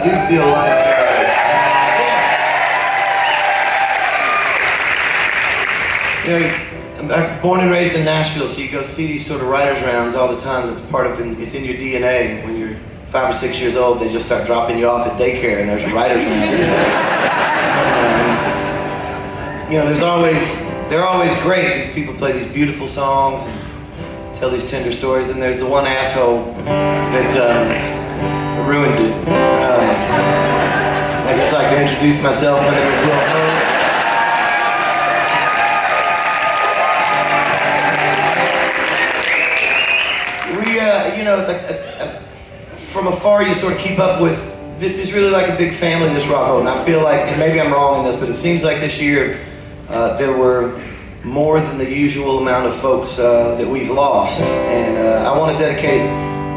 I do feel like, I'm born and raised in Nashville, so you go see these sort of writers' rounds all the time. It's part of, it's in your DNA. When you're 5 or 6 years old, they just start dropping you off at daycare, and there's a writers' round. They're always great. These people play these beautiful songs and tell these tender stories, and there's the one asshole that ruins it. I'd just like to introduce myself. My name is Hoge. From afar you sort of keep up with, this is really like a big family, this rock boat, and I feel like, and maybe I'm wrong in this, but it seems like this year there were more than the usual amount of folks that we've lost, and I want to dedicate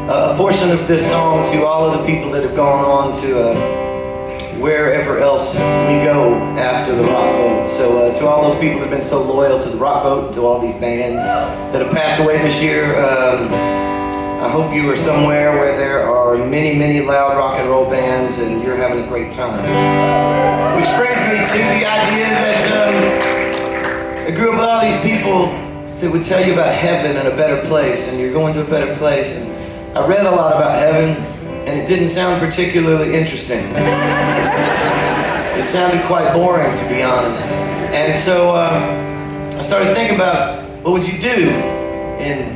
a portion of this song to all of the people that have gone on to wherever else we go after the rock boat. So to all those people that have been so loyal to the rock boat, to all these bands that have passed away this year, I hope you are somewhere where there are many, many loud rock and roll bands and you're having a great time. Which brings me to the idea that I grew up with all these people that would tell you about heaven and a better place, and you're going to a better place. And I read a lot about heaven, and it didn't sound particularly interesting. It sounded quite boring, to be honest. And so I started thinking about, what would you do in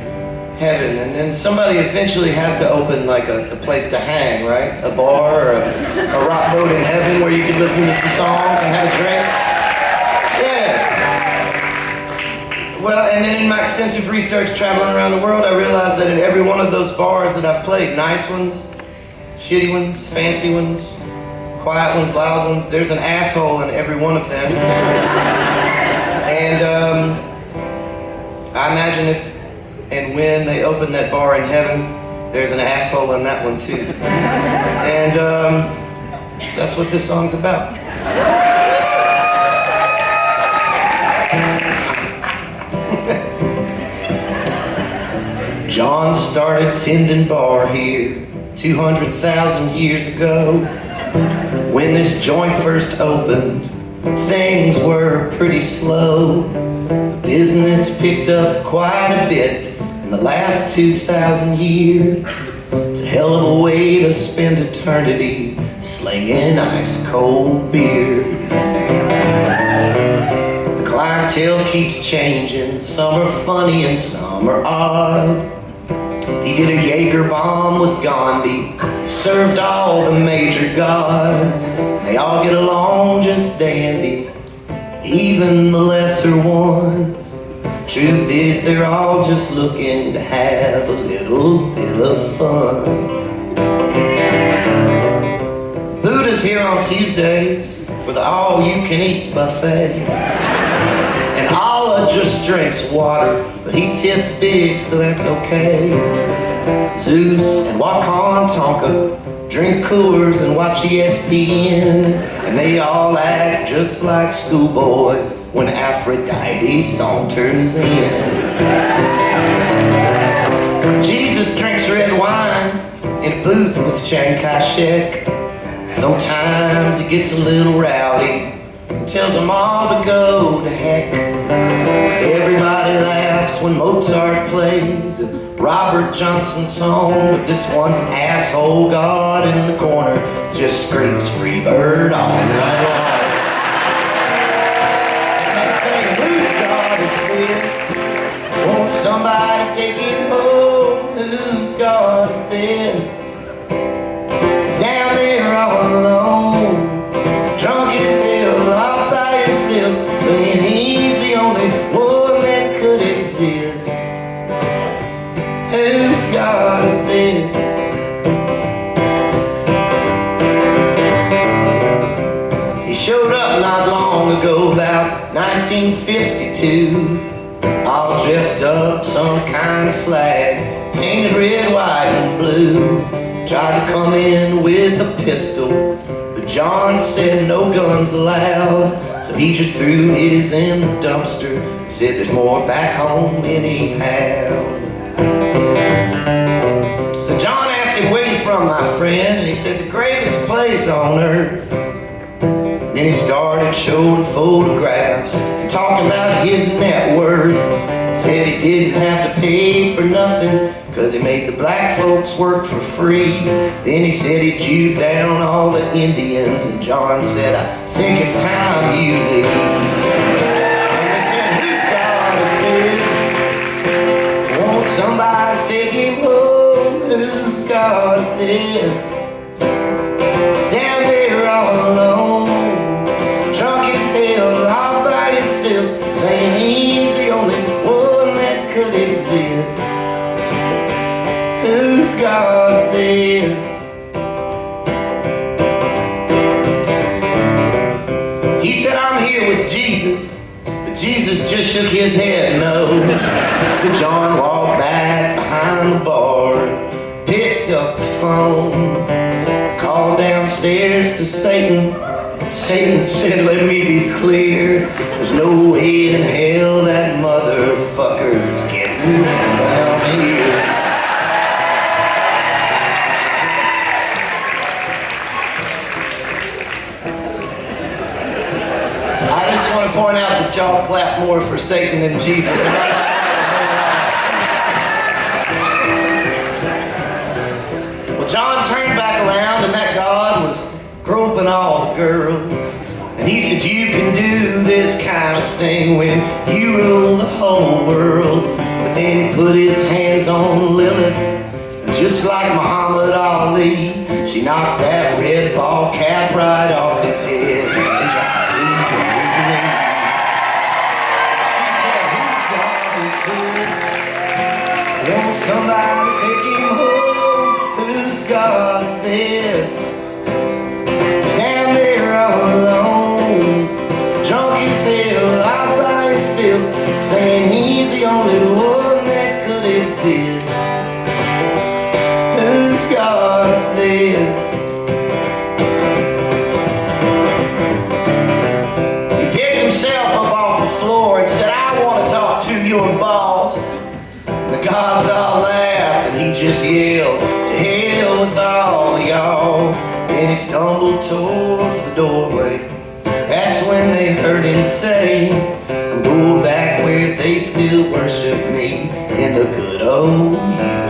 heaven? And then somebody eventually has to open like a place to hang, right? A bar or a rock boat in heaven where you can listen to some songs and have a drink. Yeah. Well, and then in my extensive research traveling around the world, I realized that in every one of those bars that I've played, nice ones, shitty ones, fancy ones, quiet ones, loud ones, there's an asshole in every one of them. And I imagine if and when they open that bar in heaven, there's an asshole in that one too. And that's what this song's about. John started tending bar here 200,000 years ago. When this joint first opened, things were pretty slow. The business picked up quite a bit in the last 2,000 years. It's a hell of a way to spend eternity slinging ice cold beers. The clientele keeps changing. Some are funny and some are odd. He did a Jaeger bomb with Gandhi, served all the major gods. They all get along just dandy, even the lesser ones. Truth is, they're all just looking to have a little bit of fun. Buddha's here on Tuesdays for the all-you-can-eat buffet. And Allah just drinks water, but he tips big, so that's okay. Zeus and Wakan Tonka drink Coors and watch ESPN, and they all act just like schoolboys when Aphrodite saunters in. Jesus drinks red wine in a booth with Chiang Kai-shek. Sometimes he gets a little rowdy and tells them all to go to heck. Everybody laughs when Mozart plays a Robert Johnson song, but this one asshole god in the corner just screams free bird all night long. And they say, whose god is this? Won't somebody take him home? Whose god is this? He's down there all alone, drunk as hell, all by himself, saying he's the only one that could exist. Whose God is this? He showed up not long ago, about 1952, all dressed up some kind of flag, painted red, white, and blue. Tried to come in with a pistol, but John said no guns allowed. So he just threw his in the dumpster and said there's more back home anyhow. So John asked him, where you from? from my friend, and he said, the greatest place on earth. Then he started showing photographs and talking about his net worth. Said he didn't have to pay for nothing, cause he made the black folks work for free. Then he said he Jewed down all the Indians, and John said, I think it's time you leave. And they said, whose God is this? Won't somebody take him home? Whose God is this? He's down there all alone, drunk as hell, all by himself, saying he's the only one that could exist. Whose God's this? He said, I'm here with Jesus, but Jesus just shook his head no. So John walked back behind the bar, picked up the phone, called downstairs to Satan. Satan said, let me be clear, there's no way in hell that motherfucker's getting down here. I just want to point out that y'all clap more for Satan than Jesus. Well, John turned back around, and that God was groping all the girls. And he said, you can do this kind of thing when you rule the whole world. But then he put his hands on Lilith, and just like Muhammad Ali, she knocked that red ball cap right off his head and dropped into his knee. She said, whose God is this? Won't somebody take him home? Whose God is this? He's down there all alone, drunk as hell, all by himself, saying he's the only one that could exist. Whose God is this? He picked himself up off the floor and said, I want to talk to your boss. And the gods all laughed, and he just yelled, to hell with all of y'all. Then he stumbled towards the doorway. That's when they heard him say, I'm going back where they still worship me, in the good old US.